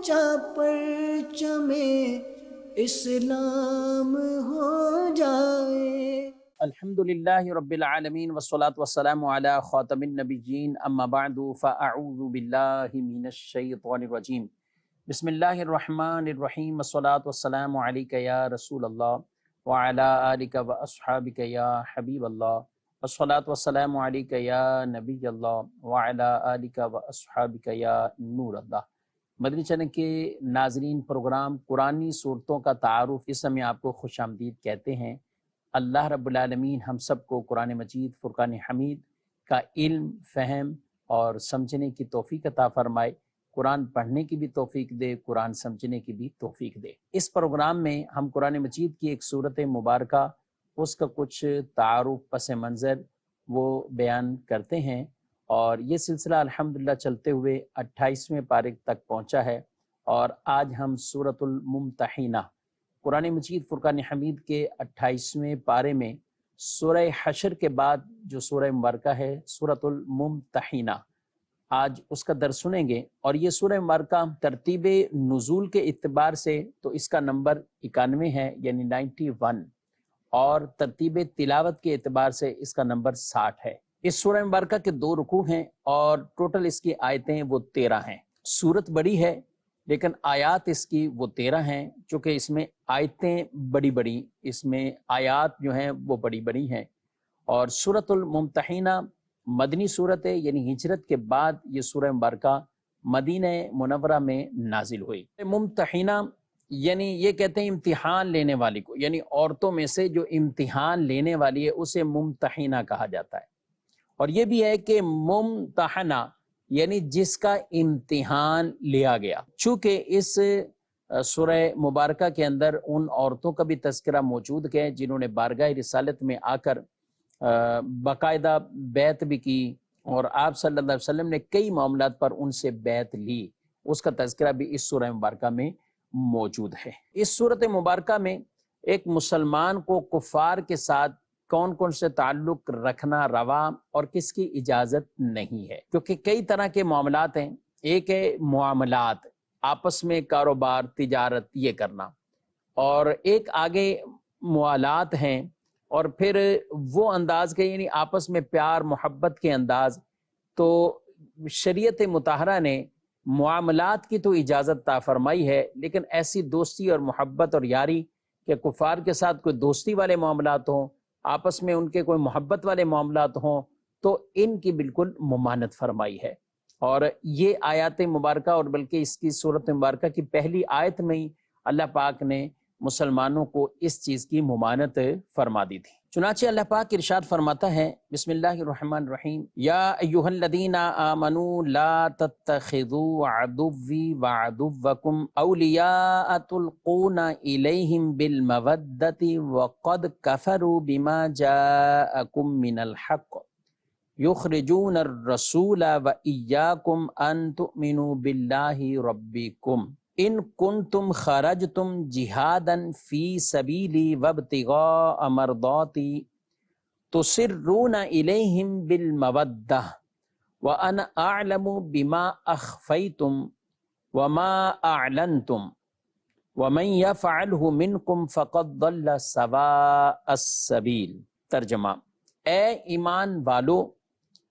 اونچا پرچم اسلام ہو جائے۔ الحمدللہ رب العالمین والصلاة والسلام علی خاتم النبیین اما بعد فاعوذ باللہ من الشیطان الرجیم بسم اللہ الرحمن الرحیم والصلاة والسلام علیک یا رسول اللہ وعلی آلک واصحابک یا حبیب اللہ والصلاة والسلام علیک یا نبی اللہ وعلی آلک واصحابک یا نور اللہ۔ مدنی چینل کے ناظرین، پروگرام قرآنی صورتوں کا تعارف، اس میں آپ کو خوش آمدید کہتے ہیں۔ اللہ رب العالمین ہم سب کو قرآن مجید فرقان حمید کا علم، فہم اور سمجھنے کی توفیق عطا فرمائے، قرآن پڑھنے کی بھی توفیق دے، قرآن سمجھنے کی بھی توفیق دے۔ اس پروگرام میں ہم قرآن مجید کی ایک صورت مبارکہ، اس کا کچھ تعارف، پس منظر وہ بیان کرتے ہیں، اور یہ سلسلہ الحمدللہ چلتے ہوئے 28ویں پارے تک پہنچا ہے، اور آج ہم سورۃ الممتحنہ، قرآن مجید فرقان حمید کے 28ویں پارے میں سورہ حشر کے بعد جو سورہ مبارکہ ہے سورۃ الممتحنہ، آج اس کا درس سنیں گے۔ اور یہ سورہ مبارکہ ترتیب نزول کے اعتبار سے تو اس کا نمبر 91 ہے، یعنی 91، اور ترتیب تلاوت کے اعتبار سے اس کا نمبر 60 ہے۔ اس سورہ مبارکہ کے 2 رکوع ہیں اور ٹوٹل اس کی آیتیں وہ 13 ہیں۔ سورت بڑی ہے لیکن آیات اس کی وہ 13 ہیں، چونکہ اس میں آیتیں بڑی بڑی، اس میں آیات جو ہیں وہ بڑی بڑی ہیں۔ اور سورۃ الممتحنہ مدنی صورت ہے، یعنی ہجرت کے بعد یہ سورہ مبارکہ مدینہ منورہ میں نازل ہوئی۔ ممتحنہ یعنی یہ کہتے ہیں امتحان لینے والی کو، یعنی عورتوں میں سے جو امتحان لینے والی ہے اسے ممتحنہ کہا جاتا ہے۔ اور یہ بھی ہے کہ ممتحنہ یعنی جس کا امتحان لیا گیا، چونکہ اس سورہ مبارکہ کے اندر ان عورتوں کا بھی تذکرہ موجود ہے جنہوں نے بارگاہ رسالت میں آ کر باقاعدہ بیعت بھی کی، اور آپ صلی اللہ علیہ وسلم نے کئی معاملات پر ان سے بیعت لی، اس کا تذکرہ بھی اس سورہ مبارکہ میں موجود ہے۔ اس سورۃ مبارکہ میں ایک مسلمان کو کفار کے ساتھ کون کون سے تعلق رکھنا روا اور کس کی اجازت نہیں ہے، کیونکہ کئی طرح کے معاملات ہیں۔ ایک ہے معاملات، آپس میں کاروبار، تجارت یہ کرنا، اور ایک آگے موالات ہیں، اور پھر وہ انداز کے یعنی آپس میں پیار محبت کے انداز۔ تو شریعت مطہرہ نے معاملات کی تو اجازت عطا فرمائی ہے، لیکن ایسی دوستی اور محبت اور یاری کہ کفار کے ساتھ کوئی دوستی والے معاملات ہوں، آپس میں ان کے کوئی محبت والے معاملات ہوں، تو ان کی بالکل ممانعت فرمائی ہے۔ اور یہ آیات مبارکہ، اور بلکہ اس کی سورۃ مبارکہ کی پہلی آیت میں ہی اللہ پاک نے مسلمانوں کو اس چیز کی ممانعت فرما دی تھی۔ چنانچہ اللہ پاک ارشاد فرماتا ہے، بسم اللہ الرحمن الرحیم، یا ایھا الذین آمنوا لا تتخذوا عدوی وعدوکم اولیاء تلقون الیہم بالمودۃ وقد کفروا بما جاءکم من الحق یخرجون الرسول وإیاکم ان تؤمنوا باللہ ربکم ان کنتم خرجتم جہادا فی سبیلی وابتغاء مرضاتی تسرون الیہم بالمودۃ وانا اعلم بما اخفیتم وما اعلنتم ومن یفعلہ منکم فقد ضل سواء السبیل۔ ترجمہ: اے ایمان والو،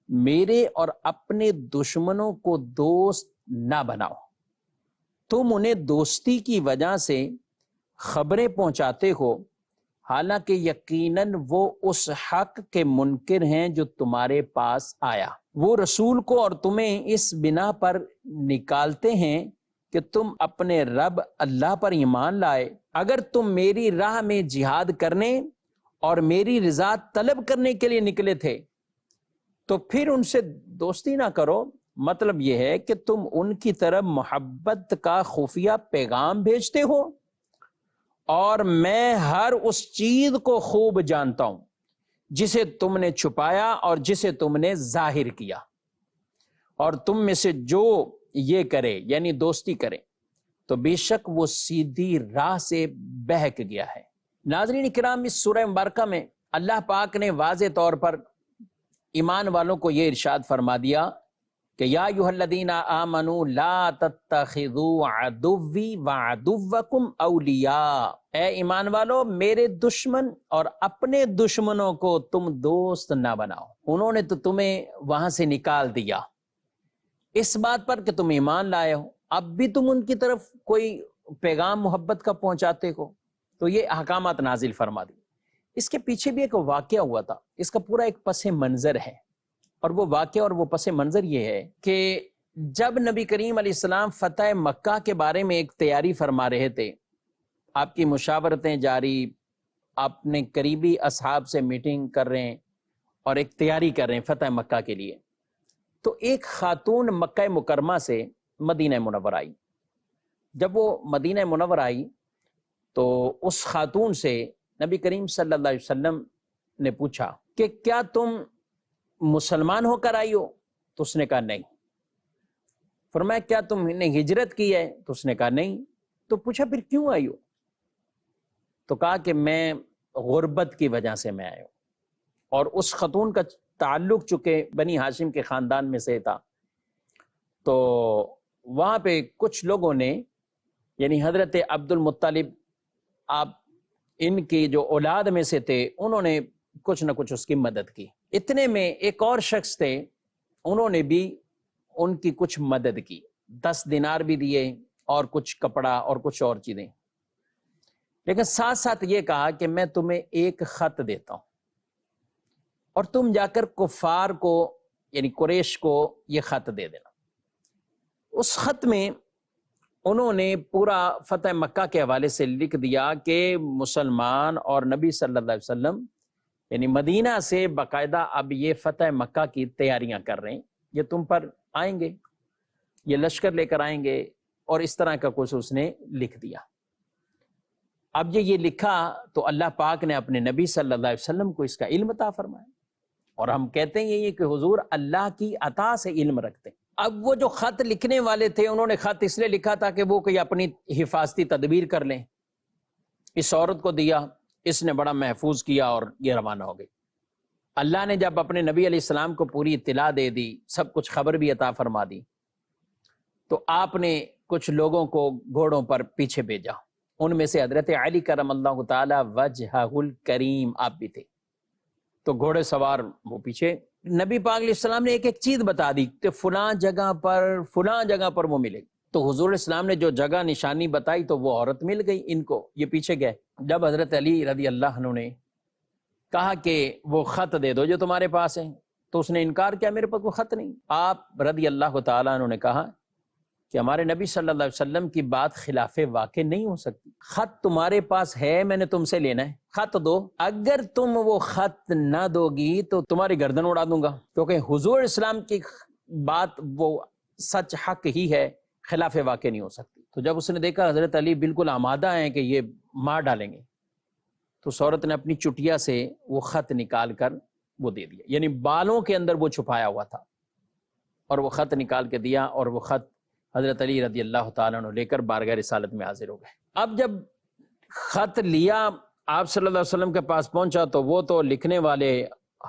میرے اور اپنے دشمنوں کو دوست نہ بناؤ۔ تم انہیں دوستی کی وجہ سے خبریں پہنچاتے ہو، حالانکہ یقیناً وہ اس حق کے منکر ہیں جو تمہارے پاس آیا۔ وہ رسول کو اور تمہیں اس بنا پر نکالتے ہیں کہ تم اپنے رب اللہ پر ایمان لائے۔ اگر تم میری راہ میں جہاد کرنے اور میری رضا طلب کرنے کے لیے نکلے تھے تو پھر ان سے دوستی نہ کرو۔ مطلب یہ ہے کہ تم ان کی طرف محبت کا خفیہ پیغام بھیجتے ہو، اور میں ہر اس چیز کو خوب جانتا ہوں جسے تم نے چھپایا اور جسے تم نے ظاہر کیا، اور تم میں سے جو یہ کرے یعنی دوستی کرے تو بے شک وہ سیدھی راہ سے بہک گیا ہے۔ ناظرین کرام، اس سورہ مبارکہ میں اللہ پاک نے واضح طور پر ایمان والوں کو یہ ارشاد فرما دیا کہ یا ایھا الذین آمنوا لا تتخذوا عدوی وعدوکم اولیاء، اے ایمان والو میرے دشمن اور اپنے دشمنوں کو تم دوست نہ بناؤ۔ انہوں نے تو تمہیں وہاں سے نکال دیا اس بات پر کہ تم ایمان لائے ہو، اب بھی تم ان کی طرف کوئی پیغام محبت کا پہنچاتے ہو، تو یہ احکامات نازل فرما دی۔ اس کے پیچھے بھی ایک واقعہ ہوا تھا، اس کا پورا ایک پس منظر ہے، اور وہ واقعہ اور وہ پس منظر یہ ہے کہ جب نبی کریم علیہ السلام فتح مکہ کے بارے میں ایک تیاری فرما رہے تھے، آپ کی مشاورتیں جاری، اپنے قریبی اصحاب سے میٹنگ کر رہے ہیں اور ایک تیاری کر رہے ہیں فتح مکہ کے لیے، تو ایک خاتون مکہ مکرمہ سے مدینہ منور آئی۔ جب وہ مدینہ منور آئی تو اس خاتون سے نبی کریم صلی اللہ علیہ وسلم نے پوچھا کہ کیا تم مسلمان ہو کر آئی ہو؟ تو اس نے کہا نہیں۔ فرمایا کیا تم نے ہجرت کی ہے؟ تو اس نے کہا نہیں۔ تو پوچھا پھر کیوں آئی ہو؟ تو کہا کہ میں غربت کی وجہ سے میں آیا ہوں، اور اس خاتون کا تعلق چونکہ بنی ہاشم کے خاندان میں سے تھا، تو وہاں پہ کچھ لوگوں نے، یعنی حضرت عبد المطلب آپ ان کی جو اولاد میں سے تھے، انہوں نے کچھ نہ کچھ اس کی مدد کی۔ اتنے میں ایک اور شخص تھے، انہوں نے بھی ان کی کچھ مدد کی، 10 دینار بھی دیے اور کچھ کپڑا اور کچھ اور چیزیں، لیکن ساتھ ساتھ یہ کہا کہ میں تمہیں ایک خط دیتا ہوں اور تم جا کر کفار کو یعنی قریش کو یہ خط دے دینا۔ اس خط میں انہوں نے پورا فتح مکہ کے حوالے سے لکھ دیا کہ مسلمان اور نبی صلی اللہ علیہ وسلم یعنی مدینہ سے باقاعدہ اب یہ فتح مکہ کی تیاریاں کر رہے ہیں، یہ تم پر آئیں گے، یہ لشکر لے کر آئیں گے، اور اس طرح کا کچھ اس نے لکھ دیا۔ اب یہ لکھا تو اللہ پاک نے اپنے نبی صلی اللہ علیہ وسلم کو اس کا علم عطا فرمایا، اور ہم کہتے ہیں یہ کہ حضور اللہ کی عطا سے علم رکھتے ہیں۔ اب وہ جو خط لکھنے والے تھے، انہوں نے خط اس لیے لکھا تھا کہ وہ کوئی اپنی حفاظتی تدبیر کر لیں، اس عورت کو دیا، اس نے بڑا محفوظ کیا اور یہ روانہ ہو گئی۔ اللہ نے جب اپنے نبی علیہ السلام کو پوری اطلاع دے دی، سب کچھ خبر بھی عطا فرما دی، تو آپ نے کچھ لوگوں کو گھوڑوں پر پیچھے بھیجا، ان میں سے حضرت علی کرم اللہ تعالی وجہہ الکریم آپ بھی تھے۔ تو گھوڑے سوار وہ پیچھے، نبی پاک علیہ السلام نے ایک ایک چیز بتا دی کہ فلاں جگہ پر وہ ملے گی۔ تو حضور اسلام نے جو جگہ نشانی بتائی تو وہ عورت مل گئی ان کو، یہ پیچھے گئے۔ جب حضرت علی رضی اللہ عنہ نے کہا کہ وہ خط دے دو جو تمہارے پاس ہے، تو اس نے انکار کیا، میرے پاس وہ خط نہیں۔ آپ رضی اللہ تعالیٰ عنہ نے کہا کہ ہمارے نبی صلی اللہ علیہ وسلم کی بات خلاف واقع نہیں ہو سکتی، خط تمہارے پاس ہے، میں نے تم سے لینا ہے، خط دو، اگر تم وہ خط نہ دو گی تو تمہاری گردن اڑا دوں گا، کیونکہ حضور اسلام کی بات وہ سچ حق ہی ہے، خلاف واقع نہیں ہو سکتی۔ تو جب اس نے دیکھا حضرت علی بالکل آمادہ ہیں کہ یہ مار ڈالیں گے، تو اس عورت نے اپنی چٹیا سے وہ خط نکال کر وہ دے دیا، یعنی بالوں کے اندر وہ چھپایا ہوا تھا، اور وہ خط نکال کے دیا، اور وہ خط حضرت علی رضی اللہ تعالیٰ عنہ لے کر بارگاہ رسالت میں حاضر ہو گئے۔ اب جب خط لیا آپ صلی اللہ علیہ وسلم کے پاس پہنچا تو وہ تو لکھنے والے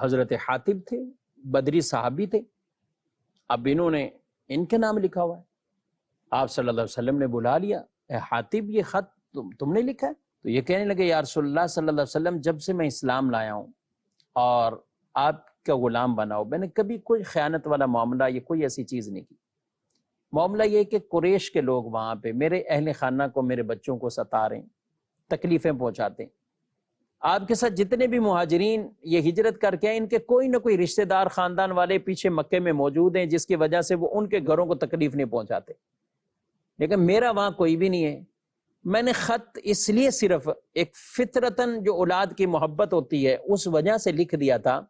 حضرت حاتب تھے، بدری صحابی تھے، اب انہوں نے ان کے نام لکھا ہوا ہے۔ آپ صلی اللہ علیہ وسلم نے بلا لیا، اے حاتب یہ خط تم نے لکھا ہے؟ تو یہ کہنے لگے یا رسول اللہ صلی اللہ علیہ وسلم، جب سے میں اسلام لایا ہوں اور آپ کا غلام بنا ہوں، میں نے کبھی کوئی خیانت والا معاملہ یا کوئی ایسی چیز نہیں کی۔ معاملہ یہ کہ قریش کے لوگ وہاں پہ میرے اہل خانہ کو، میرے بچوں کو ستا رہے ہیں، تکلیفیں پہنچاتے ہیں۔ آپ کے ساتھ جتنے بھی مہاجرین یہ ہجرت کر کے ہیں، ان کے کوئی نہ کوئی رشتہ دار خاندان والے پیچھے مکے میں موجود ہیں، جس کی وجہ سے وہ ان کے گھروں کو تکلیف نہیں پہنچاتے، لیکن میرا وہاں کوئی بھی نہیں ہے۔ میں نے خط اس لیے صرف ایک فطرتاً جو اولاد کی محبت ہوتی ہے اس وجہ سے لکھ دیا تھا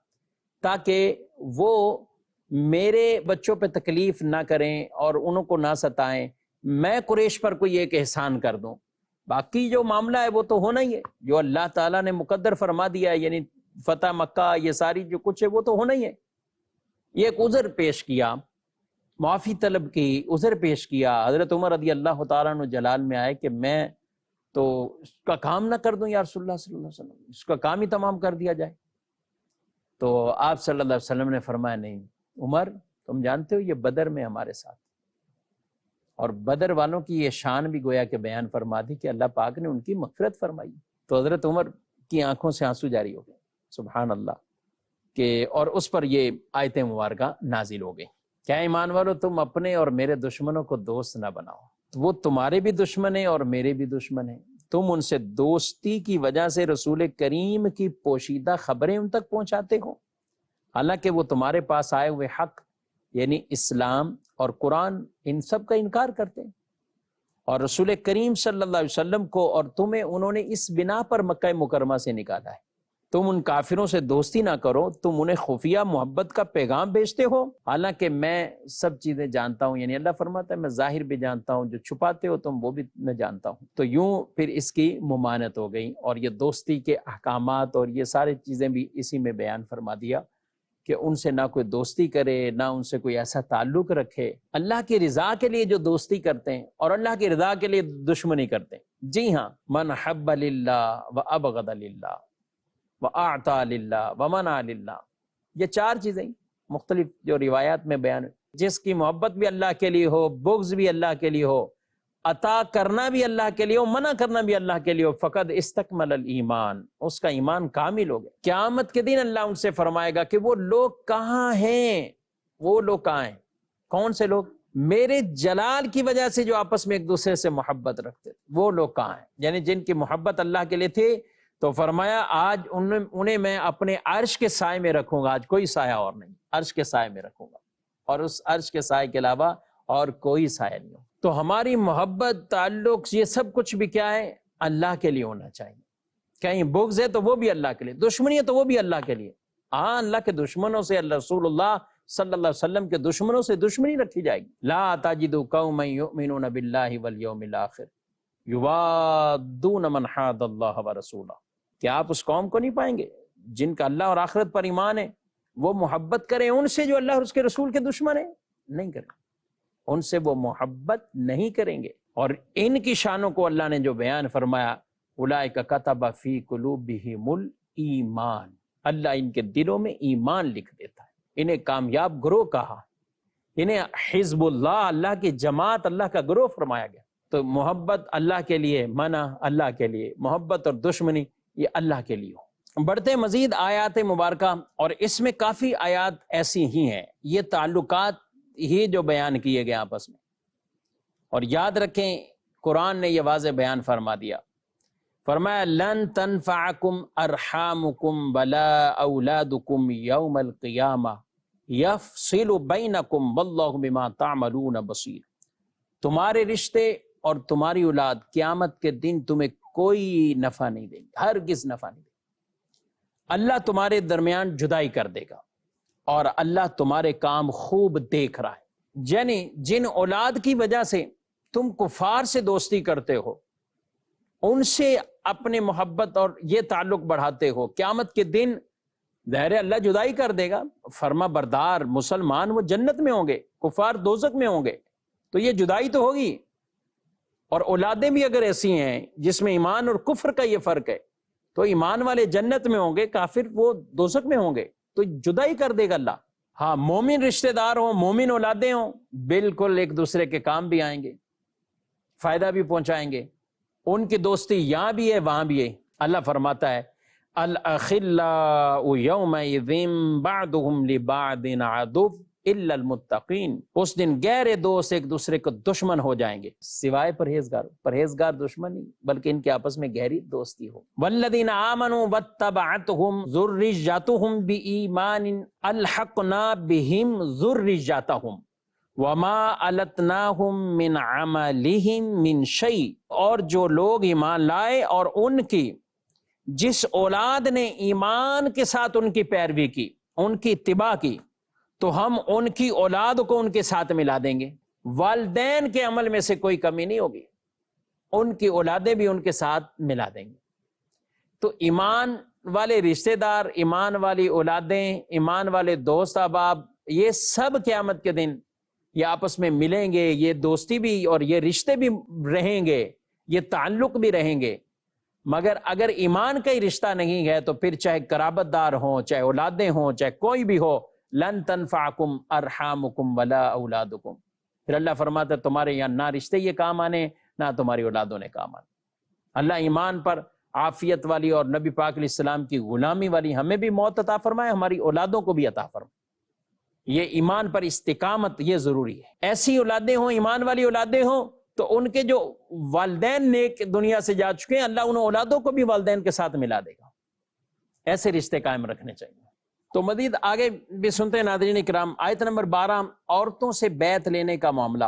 تاکہ وہ میرے بچوں پہ تکلیف نہ کریں اور انہوں کو نہ ستائیں، میں قریش پر کوئی ایک احسان کر دوں، باقی جو معاملہ ہے وہ تو ہونا ہی ہے، جو اللہ تعالیٰ نے مقدر فرما دیا ہے، یعنی فتح مکہ، یہ ساری جو کچھ ہے وہ تو ہونا ہی ہے۔ یہ ایک عذر پیش کیا، معافی طلب کی، عذر پیش کیا۔ حضرت عمر رضی اللہ تعالیٰ عنہ جلال میں آئے کہ میں تو اس کا کام نہ کر دوں یا رسول اللہ صلی اللہ علیہ وسلم، اس کا کام ہی تمام کر دیا جائے۔ تو آپ صلی اللہ علیہ وسلم نے فرمایا نہیں عمر، تم جانتے ہو یہ بدر میں ہمارے ساتھ، اور بدر والوں کی یہ شان بھی گویا کہ بیان فرما دی کہ اللہ پاک نے ان کی مغفرت فرمائی۔ تو حضرت عمر کی آنکھوں سے آنسو جاری ہو گئے، سبحان اللہ، کہ اور اس پر یہ آیت مبارکہ نازل ہو گئی، کیا ایمان والو تم اپنے اور میرے دشمنوں کو دوست نہ بناؤ، وہ تمہارے بھی دشمن ہیں اور میرے بھی دشمن ہیں، تم ان سے دوستی کی وجہ سے رسول کریم کی پوشیدہ خبریں ان تک پہنچاتے ہو، حالانکہ وہ تمہارے پاس آئے ہوئے حق یعنی اسلام اور قرآن ان سب کا انکار کرتے ہیں، اور رسول کریم صلی اللہ علیہ وسلم کو اور تمہیں انہوں نے اس بنا پر مکہ مکرمہ سے نکالا ہے۔ تم ان کافروں سے دوستی نہ کرو، تم انہیں خفیہ محبت کا پیغام بھیجتے ہو، حالانکہ میں سب چیزیں جانتا ہوں، یعنی اللہ فرماتا ہے میں ظاہر بھی جانتا ہوں، جو چھپاتے ہو تم وہ بھی میں جانتا ہوں۔ تو یوں پھر اس کی ممانعت ہو گئی، اور یہ دوستی کے احکامات اور یہ ساری چیزیں بھی اسی میں بیان فرما دیا کہ ان سے نہ کوئی دوستی کرے، نہ ان سے کوئی ایسا تعلق رکھے، اللہ کی رضا کے لیے جو دوستی کرتے ہیں اور اللہ کی رضا کے لیے دشمنی کرتے ہیں۔ جی ہاں، من حب للہ وابغض للہ وَأَعْطَى لِلَّهِ وَمَنَعَ لِلَّهِ، یہ چار چیزیں مختلف جو روایات میں بیان ہے، جس کی محبت بھی اللہ کے لیے ہو، بغض بھی اللہ کے لیے ہو، عطا کرنا بھی اللہ کے لیے ہو، منع کرنا بھی اللہ کے لیے ہو، فقد استکمل الایمان، اس کا ایمان کامل ہو گیا۔ قیامت کے دن اللہ ان سے فرمائے گا کہ وہ لوگ کہاں ہیں، وہ لوگ کہاں ہیں، کون سے لوگ؟ میرے جلال کی وجہ سے جو آپس میں ایک دوسرے سے محبت رکھتے، وہ لوگ کہاں ہیں، یعنی جن کی محبت اللہ کے لیے تھی، تو فرمایا آج انہیں میں اپنے عرش کے سائے میں رکھوں گا، آج کوئی سایہ اور نہیں، عرش کے سائے میں رکھوں گا، اور اس عرش کے سائے کے علاوہ اور کوئی سایہ نہیں ہو۔ تو ہماری محبت، تعلق، یہ سب کچھ بھی کیا ہے؟ اللہ کے لیے ہونا چاہیے۔ کہیں بغض ہے تو وہ بھی اللہ کے لیے، دشمنی ہے تو وہ بھی اللہ کے لیے۔ ہاں، اللہ کے دشمنوں سے، اللہ رسول اللہ صلی اللہ علیہ وسلم کے دشمنوں سے دشمنی رکھی جائے گی۔ لا تجد قوما یؤمنون باللہ والیوم الآخر یوادون من حاد اللہ ورسولہ، کہ آپ اس قوم کو نہیں پائیں گے جن کا اللہ اور آخرت پر ایمان ہے، وہ محبت کریں ان سے جو اللہ اور اس کے رسول کے دشمن ہیں، نہیں کریں، ان سے وہ محبت نہیں کریں گے۔ اور ان کی شانوں کو اللہ نے جو بیان فرمایا، اولئک کتب فی قلوبہم الایمان، اللہ ان کے دلوں میں ایمان لکھ دیتا ہے، انہیں کامیاب گروہ کہا، انہیں حزب اللہ، اللہ کی جماعت، اللہ کا گروہ فرمایا گیا۔ تو محبت اللہ کے لیے، منع اللہ کے لیے، محبت اور دشمنی یہ اللہ کے لیے ہو۔ بڑھتے مزید آیات مبارکہ، اور اس میں کافی آیات ایسی ہی ہیں، یہ تعلقات ہی جو بیان کیے گئے آپس میں، اور یاد رکھیں قرآن نے یہ واضح بیان فرما دیا، فرمایا لن تنفعکم ارحامکم ولا اولادکم یوم القیامہ یفصل بینکم واللہ بما تعملون بصیر، تمہارے رشتے اور تمہاری اولاد قیامت کے دن تمہیں کوئی نفع نہیں دیں گے، ہرگز نفع نہیں دیں گے۔ اللہ تمہارے درمیان جدائی کر دے گا، اور اللہ تمہارے کام خوب دیکھ رہا ہے۔ یعنی جن اولاد کی وجہ سے تم کفار سے دوستی کرتے ہو، ان سے اپنے محبت اور یہ تعلق بڑھاتے ہو، قیامت کے دن ظاہر ہے اللہ جدائی کر دے گا۔ فرما بردار مسلمان وہ جنت میں ہوں گے، کفار دوزخ میں ہوں گے، تو یہ جدائی تو ہوگی۔ اور اولادیں بھی اگر ایسی ہیں جس میں ایمان اور کفر کا یہ فرق ہے، تو ایمان والے جنت میں ہوں گے، کافر وہ دوزخ میں ہوں گے، تو جدائی کر دے گا اللہ۔ ہاں، مومن رشتہ دار ہوں، مومن اولادیں ہوں، بالکل ایک دوسرے کے کام بھی آئیں گے، فائدہ بھی پہنچائیں گے، ان کی دوستی یہاں بھی ہے وہاں بھی ہے۔ اللہ فرماتا ہے الاخلاء یومئذ بعضهم لبعض عدو الا المتقین، اس دن گہرے دوست ایک دوسرے کو دشمن ہو جائیں گے سوائے پرہیزگار دشمن نہیں، بلکہ ان کے آپس میں گہری دوستی ہو۔ والذین آمنوا واتبعتهم ذریتهم بإیمان الحقنا بهم ذریتهم وما التناهم من عملهم من شیء، اور جو لوگ ایمان لائے اور ان کی جس اولاد نے ایمان کے ساتھ ان کی پیروی کی، ان کی اتباع کی، تو ہم ان کی اولاد کو ان کے ساتھ ملا دیں گے۔ والدین کے عمل میں سے کوئی کمی نہیں ہوگی، ان کی اولادیں بھی ان کے ساتھ ملا دیں گے۔ تو ایمان والے رشتہ دار، ایمان والی اولادیں، ایمان والے دوست احباب، یہ سب قیامت کے دن یہ آپس میں ملیں گے، یہ دوستی بھی اور یہ رشتے بھی رہیں گے، یہ تعلق بھی رہیں گے۔ مگر اگر ایمان کا ہی رشتہ نہیں ہے تو پھر چاہے قرابت دار ہوں، چاہے اولادیں ہوں، چاہے کوئی بھی ہو، لن تنفعکم ارحامکم ولا اولادکم، پھر اللہ فرماتا ہے تمہارے یہاں نہ رشتے یہ کام آنے نہ تمہاری اولادوں نے کام آنے۔ اللہ ایمان پر عافیت والی اور نبی پاک علیہ السلام کی غلامی والی ہمیں بھی موت عطا فرمائے، ہماری اولادوں کو بھی عطا فرمائے۔ یہ ایمان پر استقامت یہ ضروری ہے۔ ایسی اولادیں ہوں، ایمان والی اولادیں ہوں، تو ان کے جو والدین نیک دنیا سے جا چکے ہیں اللہ ان اولادوں کو بھی والدین کے ساتھ ملا دے گا۔ ایسے رشتے قائم رکھنے چاہیے۔ تو مزید آگے بھی سنتے ہیں ناظرین کرام، آیت نمبر 12، عورتوں سے بیعت لینے کا معاملہ۔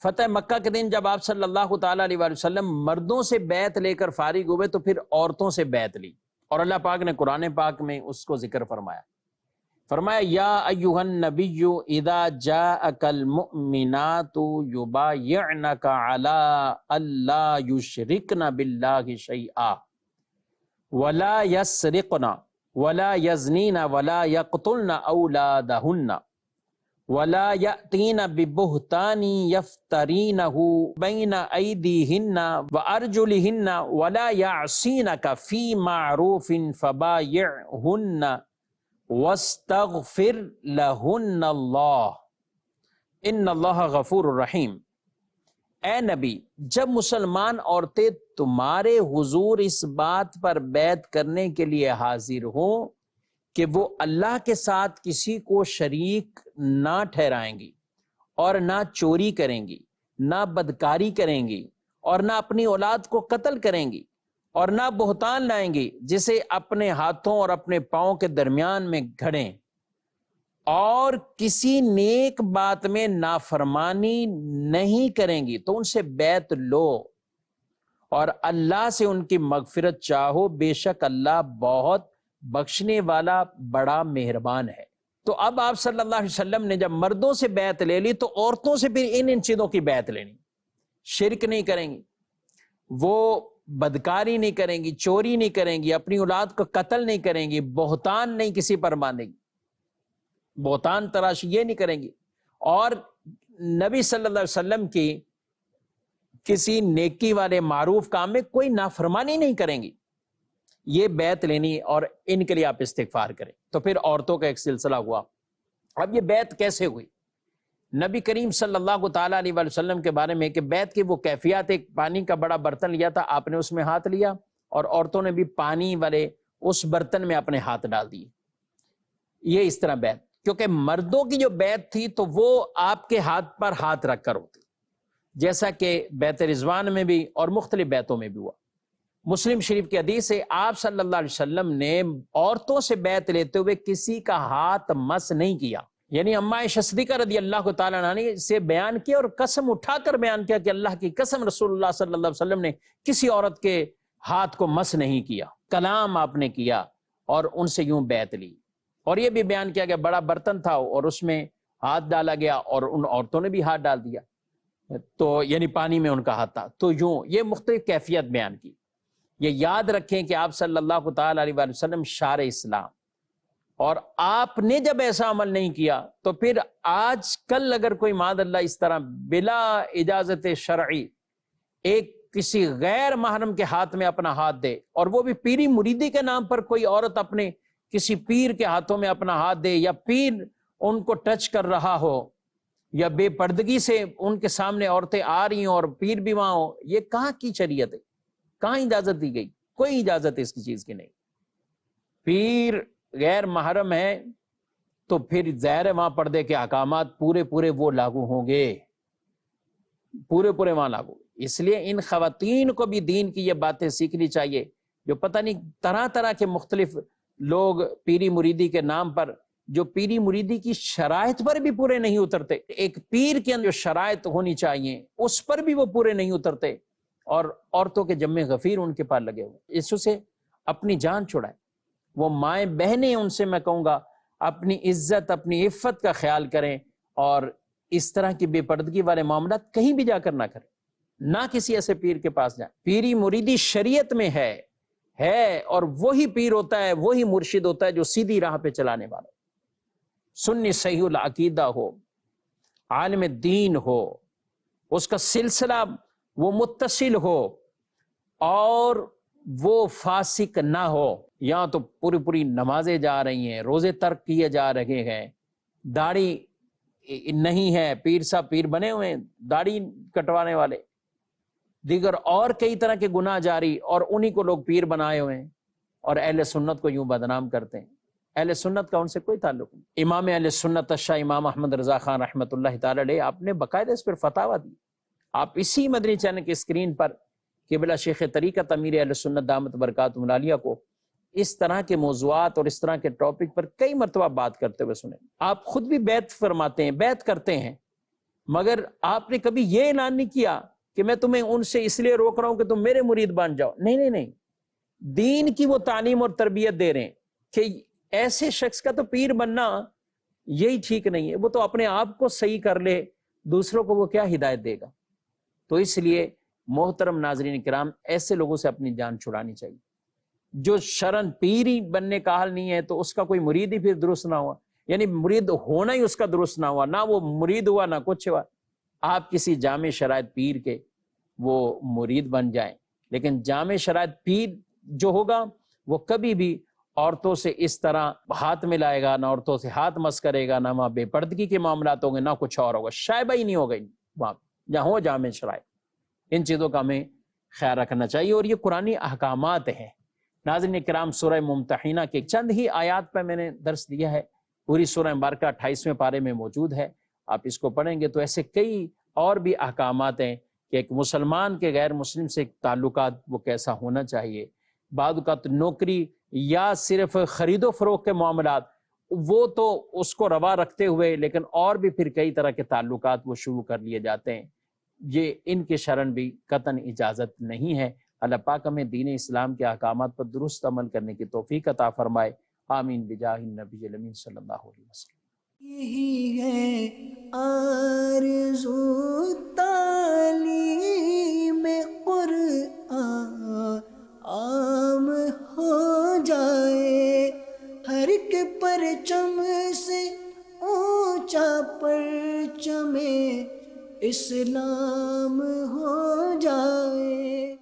فتح مکہ کے دن جب آپ صلی اللہ تعالیٰ علیہ وآلہ وسلم مردوں سے بیعت لے کر فارغ ہوئے تو پھر عورتوں سے بیعت لی، اور اللہ پاک نے قرآن پاک میں اس کو ذکر فرمایا۔ فرمایا یا ایھا النبی اذا جاءک المؤمنات یبایعنک علی الا یشرکن باللہ شیئا ولا یسرقن ولا یزنین ولا یقتلن اولادہن ولا یأتین ببہتان یفترینہ بین ایدیہن وارجلہن ولا یعصینک فی معروف فبایعہن وَاسْتَغْفِرْ لَهُنَّ اللَّهُ إِنَّ اللَّهَ غَفُورٌ الرحیم۔ اے نبی، جب مسلمان عورتیں تمہارے حضور اس بات پر بیعت کرنے کے لیے حاضر ہوں کہ وہ اللہ کے ساتھ کسی کو شریک نہ ٹھہرائیں گی اور نہ چوری کریں گی، نہ بدکاری کریں گی، اور نہ اپنی اولاد کو قتل کریں گی، اور نہ بہتان لائیں گی جسے اپنے ہاتھوں اور اپنے پاؤں کے درمیان میں گھڑیں، اور کسی نیک بات میں نافرمانی نہیں کریں گی تو ان سے بیعت لو اور اللہ سے ان کی مغفرت چاہو، بے شک اللہ بہت بخشنے والا بڑا مہربان ہے۔ تو اب آپ صلی اللہ علیہ وسلم نے جب مردوں سے بیعت لے لی تو عورتوں سے پھر ان چیزوں کی بیعت لینی۔ شرک نہیں کریں گی، وہ بدکاری نہیں کریں گی، چوری نہیں کریں گی، اپنی اولاد کو قتل نہیں کریں گی، بہتان نہیں کسی پر باندھیں گی، بہتان تراشی یہ نہیں کریں گی، اور نبی صلی اللہ علیہ وسلم کی کسی نیکی والے معروف کام میں کوئی نافرمانی نہیں کریں گی۔ یہ بیعت لینی اور ان کے لیے آپ استغفار کریں۔ تو پھر عورتوں کا ایک سلسلہ ہوا۔ اب یہ بیعت کیسے ہوئی؟ نبی کریم صلی اللہ تعالیٰ علیہ وآلہ وسلم کے بارے میں کہ بیعت کی وہ کیفیات، ایک پانی کا بڑا برتن لیا تھا، آپ نے اس میں ہاتھ لیا اور عورتوں نے بھی پانی والے اس برتن میں اپنے ہاتھ ڈال دیے۔ یہ اس طرح بیعت، کیونکہ مردوں کی جو بیعت تھی تو وہ آپ کے ہاتھ پر ہاتھ رکھ کر ہوتی، جیسا کہ بیعت رضوان میں بھی اور مختلف بیعتوں میں بھی ہوا۔ مسلم شریف کی حدیث ہے آپ صلی اللہ علیہ وسلم نے عورتوں سے بیعت لیتے ہوئے کسی کا ہاتھ مس نہیں کیا، یعنی اماں عائشہ صدیقہ رضی اللہ تعالیٰ عنہ نے اسے بیان کیا اور قسم اٹھا کر بیان کیا کہ اللہ کی قسم رسول اللہ صلی اللہ علیہ وسلم نے کسی عورت کے ہاتھ کو مس نہیں کیا، کلام آپ نے کیا اور ان سے یوں بیعت لی۔ اور یہ بھی بیان کیا کہ بڑا برتن تھا اور اس میں ہاتھ ڈالا گیا اور ان عورتوں نے بھی ہاتھ ڈال دیا، تو یعنی پانی میں ان کا ہاتھ تھا، تو یوں یہ مختلف کیفیت بیان کی۔ یہ یاد رکھیں کہ آپ صلی اللہ تعالیٰ علیہ وسلم شارع اسلام، اور آپ نے جب ایسا عمل نہیں کیا تو پھر آج کل اگر کوئی معاذ اللہ اس طرح بلا اجازت شرعی ایک کسی غیر محرم کے ہاتھ میں اپنا ہاتھ دے، اور وہ بھی پیری مریدی کے نام پر کوئی عورت اپنے کسی پیر کے ہاتھوں میں اپنا ہاتھ دے، یا پیر ان کو ٹچ کر رہا ہو، یا بے پردگی سے ان کے سامنے عورتیں آ رہی ہوں اور پیر بھی وہاں ہو، یہ کہاں کی شریعت ہے؟ کہاں اجازت دی گئی؟ کوئی اجازت اس کی چیز کی نہیں۔ پیر غیر محرم ہے تو پھر ظاہر ہے وہاں پردے کے احکامات پورے وہ لاگو ہوں گے، پورے وہاں لاگو۔ اس لیے ان خواتین کو بھی دین کی یہ باتیں سیکھنی چاہیے، جو پتہ نہیں طرح طرح کے مختلف لوگ پیری مریدی کے نام پر، جو پیری مریدی کی شرائط پر بھی پورے نہیں اترتے، ایک پیر کے اندر جو شرائط ہونی چاہیے اس پر بھی وہ پورے نہیں اترتے، اور عورتوں کے جمع غفیر ان کے پاس لگے ہوئے۔ اس سے اپنی جان چھڑائیں۔ وہ مائیں بہنیں، ان سے میں کہوں گا اپنی عزت اپنی عفت کا خیال کریں، اور اس طرح کی بے پردگی والے معاملات کہیں بھی جا کر نہ کریں، نہ کسی ایسے پیر کے پاس جائیں۔ پیری مریدی شریعت میں ہے، اور وہی پیر ہوتا ہے، وہی مرشد ہوتا ہے جو سیدھی راہ پہ چلانے والا، سنی صحیح العقیدہ ہو، عالم دین ہو، اس کا سلسلہ وہ متصل ہو، اور وہ فاسق نہ ہو۔ یہاں تو پوری پوری نمازیں جا رہی ہیں، روزے ترک کیے جا رہے ہیں، داڑھی نہیں ہے، پیر صاحب پیر بنے ہوئے ہیں داڑھی کٹوانے والے، دیگر اور کئی طرح کے گناہ جاری، اور انہی کو لوگ پیر بنائے ہوئے ہیں اور اہل سنت کو یوں بدنام کرتے ہیں۔ اہل سنت کا ان سے کوئی تعلق نہیں۔ امام اہل سنت الشاہ امام احمد رضا خان رحمۃ اللہ تعالی علیہ، آپ نے باقاعدہ اس پر فتاویٰ دی۔ آپ اسی مدنی چینل کی اسکرین پر قبلہ شیخ طریقت امیر اہل سنت دامت برکاتہم العالیہ کو اس طرح کے موضوعات اور اس طرح کے ٹاپک پر کئی مرتبہ بات کرتے ہوئے سنیں۔ آپ خود بھی بیعت فرماتے ہیں، بیعت کرتے ہیں، مگر آپ نے کبھی یہ اعلان نہیں کیا کہ میں تمہیں ان سے اس لیے روک رہا ہوں کہ تم میرے مرید بن جاؤ۔ نہیں نہیں نہیں، دین کی وہ تعلیم اور تربیت دے رہے ہیں کہ ایسے شخص کا تو پیر بننا یہی ٹھیک نہیں ہے، وہ تو اپنے آپ کو صحیح کر لے، دوسروں کو وہ کیا ہدایت دے گا۔ تو اس لیے محترم ناظرین کرام، ایسے لوگوں سے اپنی جان چھڑانی چاہیے۔ جو شرن پیر ہی بننے کا حال نہیں ہے تو اس کا کوئی مرید ہی پھر درست نہ ہوا، یعنی مرید ہونا ہی اس کا درست نہ ہوا، نہ وہ مرید ہوا نہ کچھ ہوا۔ آپ کسی جامع شرائط پیر کے وہ مرید بن جائیں، لیکن جامع شرائط پیر جو ہوگا وہ کبھی بھی عورتوں سے اس طرح ہاتھ ملائے گا، نہ عورتوں سے ہاتھ مس کرے گا، نہ وہاں بے پردگی کے معاملات ہوں گے، نہ کچھ اور ہوگا، شائبہ ہی نہیں ہوگا وہاں جہاں ہو جامع شرائط۔ ان چیزوں کا ہمیں خیال رکھنا چاہیے، اور یہ قرآنی احکامات ہیں۔ ناظرین کرام، سورہ ممتحنہ کے چند ہی آیات پہ میں نے درس دیا ہے، پوری سورہ مبارکہ 28ویں پارے میں موجود ہے، آپ اس کو پڑھیں گے تو ایسے کئی اور بھی احکامات ہیں کہ ایک مسلمان کے غیر مسلم سے تعلقات وہ کیسا ہونا چاہیے۔ بعض اوقات نوکری یا صرف خرید و فروخت کے معاملات وہ تو اس کو روا رکھتے ہوئے، لیکن اور بھی پھر کئی طرح کے تعلقات وہ شروع کر لیے جاتے ہیں، یہ ان کے شرن بھی قطعاً اجازت نہیں ہے۔ اللہ پاک ہمیں دین اسلام کے احکامات پر درست عمل کرنے کی توفیق عطا فرمائے، آمین بجاہ النبی الامین صلی اللہ علیہ وسلم۔ یہی ہے آرزو تعلیم قرآن عام ہو جائے، ہر ایک پرچم سے اونچا پرچم اسلام ہو جائے۔